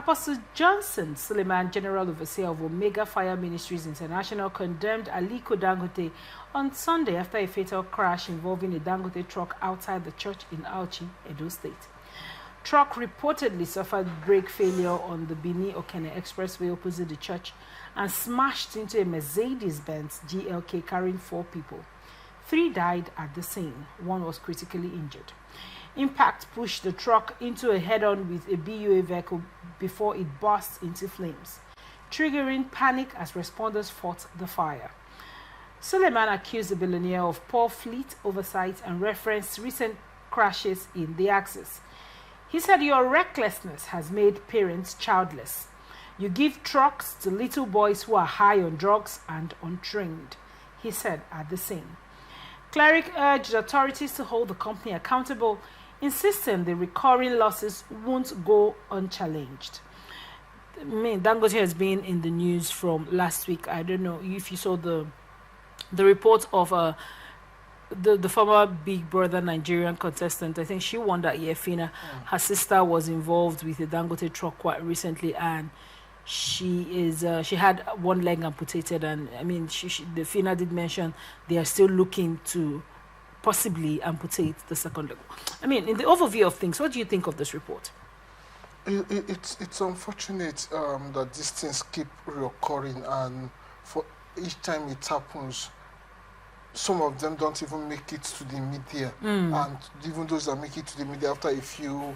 Apostle Johnson Suleman, General Overseer of Omega Fire Ministries International, condemned Aliko Dangote on Sunday after a fatal crash involving a Dangote truck outside the church in Auchi, Edo State. Truck reportedly suffered brake failure on the Benin-Okene Expressway opposite the church and smashed into a Mercedes-Benz GLK carrying 4 people. 3 died at the scene. 1 was critically injured. Impact pushed the truck into a head-on with a BUA vehicle before it burst into flames, triggering panic as responders fought the fire. Suleman accused the billionaire of poor fleet oversight and referenced recent crashes in the axis. He said, "Your recklessness has made parents childless. You give trucks to little boys who are high on drugs and untrained," he said at the scene. Clergy urged authorities to hold the company accountable, insisting the recurring losses won't go unchallenged. Dangote has been in the news from last week. I don't know if you saw the report of the former Big Brother Nigerian contestant. I think she won that year, Fina. Her sister was involved with the Dangote truck quite recently, and she had one leg amputated, and the Fina did mention they are still looking to possibly amputate the second leg. In the overview of things, what do you think of this report? It's unfortunate that these things keep reoccurring, and for each time it happens, some of them don't even make it to the media, and even those that make it to the media, after a few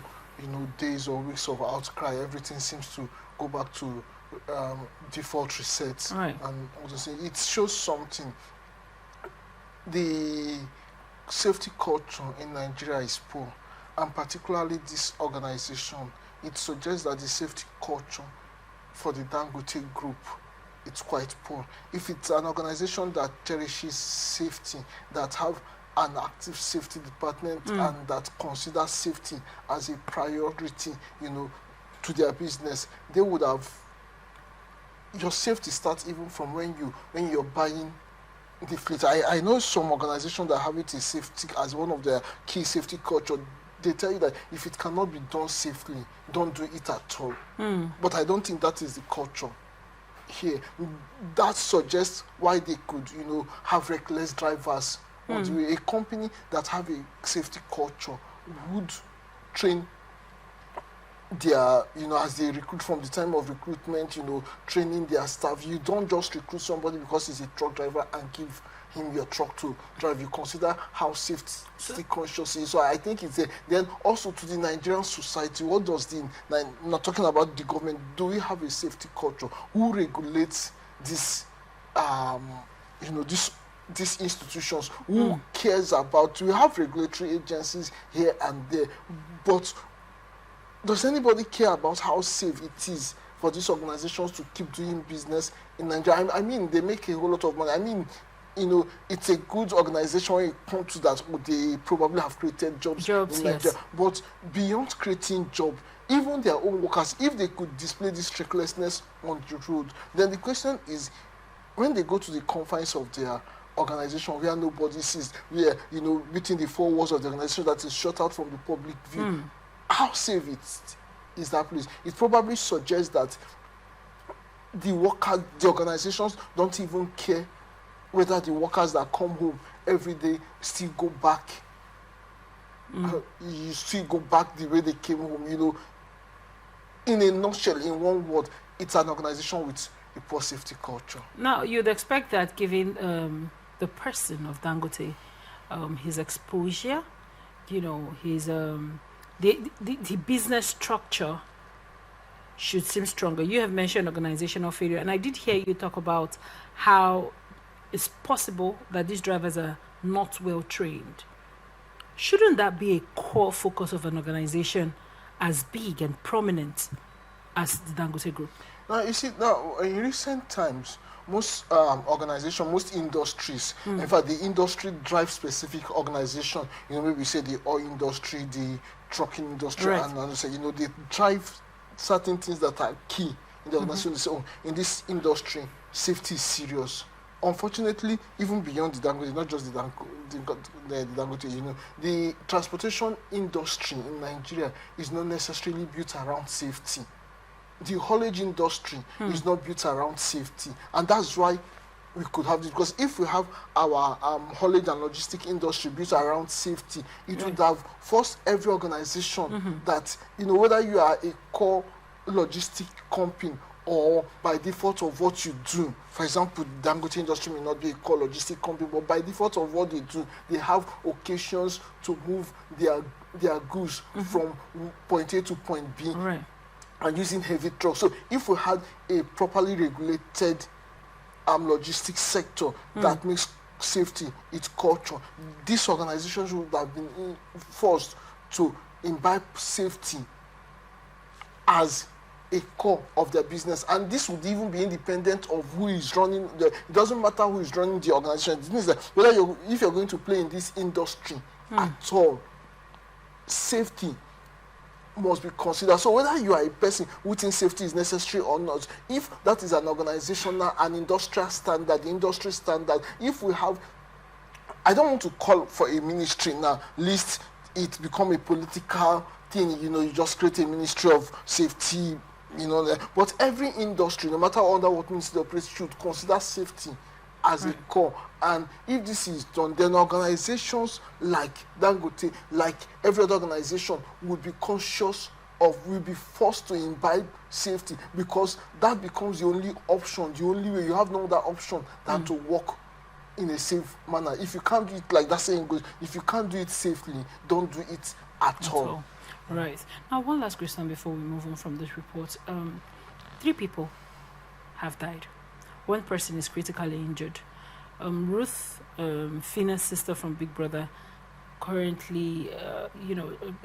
days or weeks of outcry, everything seems to go back to default reset. Right. And it shows something. The safety culture in Nigeria is poor, and particularly this organization. It suggests that the safety culture for the Dangote group, it's quite poor. If it's an organization that cherishes safety, that have an active safety department, and that considers safety as a priority, to their business, they would have. Your safety starts even from when you're buying the fleet. I know some organizations that have it as safety as one of their key safety culture. They tell you that if it cannot be done safely, don't do it at all. But I don't think that is the culture here. That suggests why they could, have reckless drivers. A company that have a safety culture would train their, as they recruit from the time of recruitment, training their staff. You don't just recruit somebody because he's a truck driver and give him your truck to drive. You consider how safety conscious he is. So I think it's then also to the Nigerian society. What does not talking about the government, do we have a safety culture? Who regulates this, these institutions? Who cares about? We have regulatory agencies here and there, but does anybody care about how safe it is for these organizations to keep doing business in Nigeria? They make a whole lot of money. It's a good organization when it comes to that. They probably have created jobs in Nigeria. Yes. But beyond creating jobs, even their own workers, if they could display this recklessness on the road, then the question is, when they go to the confines of their organization where nobody sees, where, within the 4 walls of the organization that is shut out from the public view, how safe is that place? It probably suggests that the organizations don't even care whether the workers that come home every day still go back. You still go back the way they came home. In a nutshell, in one word, it's an organization with a poor safety culture. Now, you'd expect that given the person of Dangote, his exposure, his the business structure should seem stronger. You have mentioned organizational failure, and I did hear you talk about how it's possible that these drivers are not well trained. Shouldn't that be a core focus of an organization as big and prominent as the Dangote Group? Now, you see, in recent times, most organizations, most industries, in fact, the industry drive specific organization, maybe say the oil industry, the trucking industry, right, and they drive certain things that are key in the organization. They say, in this industry, safety is serious. Unfortunately, even beyond the Dangote, not just the Dangote, the transportation industry in Nigeria is not necessarily built around safety. the haulage industry is not built around safety, and that's why we could have this. Because if we have our haulage and logistic industry built around safety, it would have forced every organization that, whether you are a core logistic company or by default of what you do. For example, the Dangote industry may not be a core logistic company, but by default of what they do, they have occasions to move their goods from point A to point B, and using heavy trucks. So if we had a properly regulated logistics sector that makes safety its culture, these organizations would have been forced to imbibe safety as a core of their business, and this would even be independent of who is running it doesn't matter who is running the organization. It means that if you're going to play in this industry at all, safety must be considered. So whether you are a person who thinks safety is necessary or not, if that is an organizational and industrial standard, the industry standard, if we have, I don't want to call for a ministry now, lest it become a political thing, you just create a ministry of safety, but every industry, no matter under what ministry operates, should consider safety as a core. And if this is done, then organizations like Dangote, like every other organization, would be conscious of, will be forced to imbibe safety, because that becomes the only option, the only way. You have no other option than to work in a safe manner. If you can't do it, like that saying goes, if you can't do it safely, don't do it at all. Right. Now, one last question before we move on from this report. 3 people have died. 1 person is critically injured. Ruth, Fina's sister from Big Brother, currently, a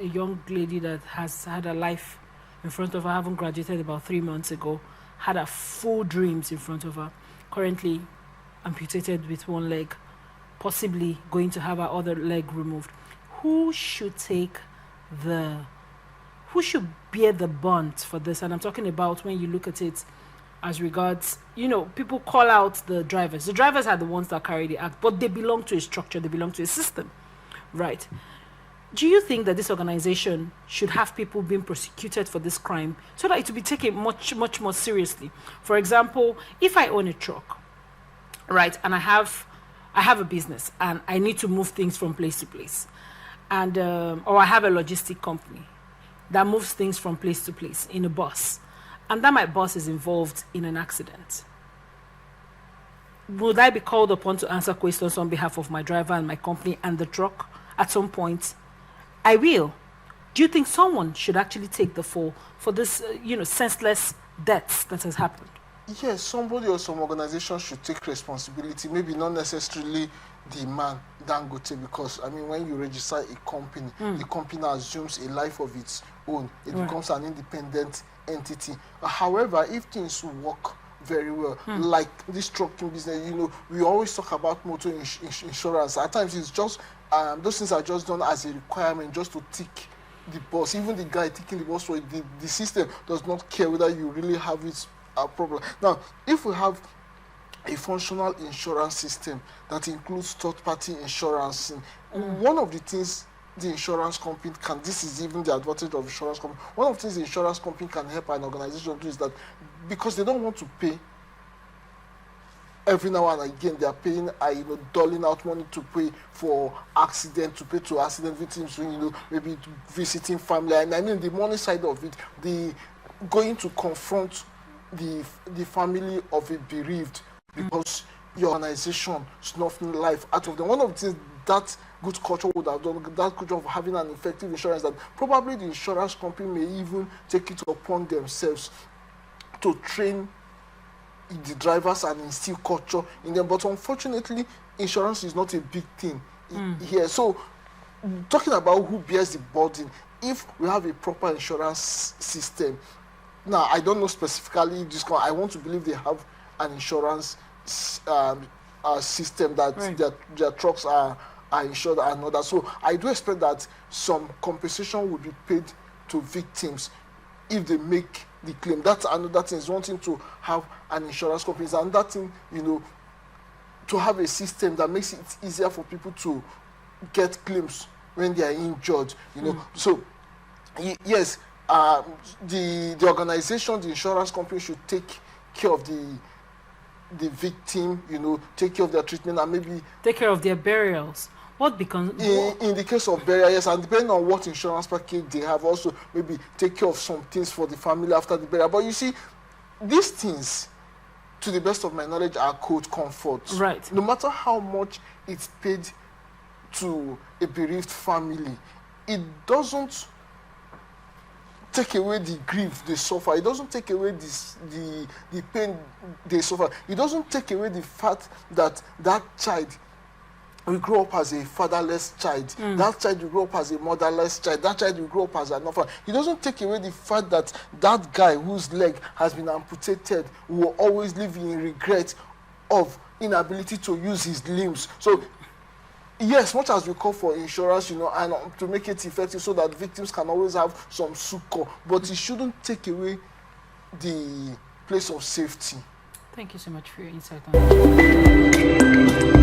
young lady that has had a life in front of her, having graduated about 3 months ago, had her full dreams in front of her, currently amputated with 1 leg, possibly going to have her other leg removed. Who should bear the brunt for this? And I'm talking about, when you look at it as regards, people call out the drivers. The drivers are the ones that carry the act, but they belong to a structure, they belong to a system, right? Do you think that this organization should have people being prosecuted for this crime so that it will be taken much, much more seriously? For example, if I own a truck, right, and I have a business and I need to move things from place to place, and or I have a logistic company that moves things from place to place in a bus, and that my boss is involved in an accident, would I be called upon to answer questions on behalf of my driver and my company and the truck at some point? I will. Do you think someone should actually take the fall for this, senseless deaths that has happened? Yes, somebody or some organization should take responsibility, maybe not necessarily the man, Dangote, because, when you register a company, the company assumes a life of its own. It becomes an independent entity. However, if things work very well, like this trucking business, we always talk about motor insurance. At times, it's just, those things are just done as a requirement, just to tick the boss. Even the guy ticking the boss, the system does not care whether you really have it a problem. Now, if we have a functional insurance system that includes third-party insurance, one of the things the insurance company can, this is even the advantage of insurance company, one of the things the insurance company can help an organization do is that, because they don't want to pay every now and again, they are paying, doling out money to pay for accident, to pay to accident victims, maybe visiting family, and the money side of it, the going to confront the family of a bereaved, because your organization snuffing life out of them. One of the things that good culture would have done, that culture of having an effective insurance, that probably the insurance company may even take it upon themselves to train the drivers and instill culture in them. But unfortunately, insurance is not a big thing here. So, talking about who bears the burden, if we have a proper insurance system, now I don't know specifically this, I want to believe they have an insurance system that their trucks are insured and all that. So I do expect that some compensation will be paid to victims if they make the claim. That's another thing. Is one thing to have an insurance company, and that thing, to have a system that makes it easier for people to get claims when they are injured. So yes, the organization, the insurance company should take care of the victim, you know, take care of their treatment and maybe take care of their burials. What becomes in the case of burial, yes, and depending on what insurance package they have, also maybe take care of some things for the family after the burial. But you see, these things, to the best of my knowledge, are code comfort. Right. No matter how much it's paid to a bereaved family, it doesn't take away the grief they suffer. It doesn't take away the pain they suffer. It doesn't take away the fact that that child will grow up as a fatherless child. That child will grow up as a motherless child. That child will grow up as an orphan. It doesn't take away the fact that that guy whose leg has been amputated will always live in regret of inability to use his limbs. So yes, much as we call for insurance, you know, and to make it effective so that victims can always have some succor, but it shouldn't take away the place of safety. Thank you so much for your insight on that.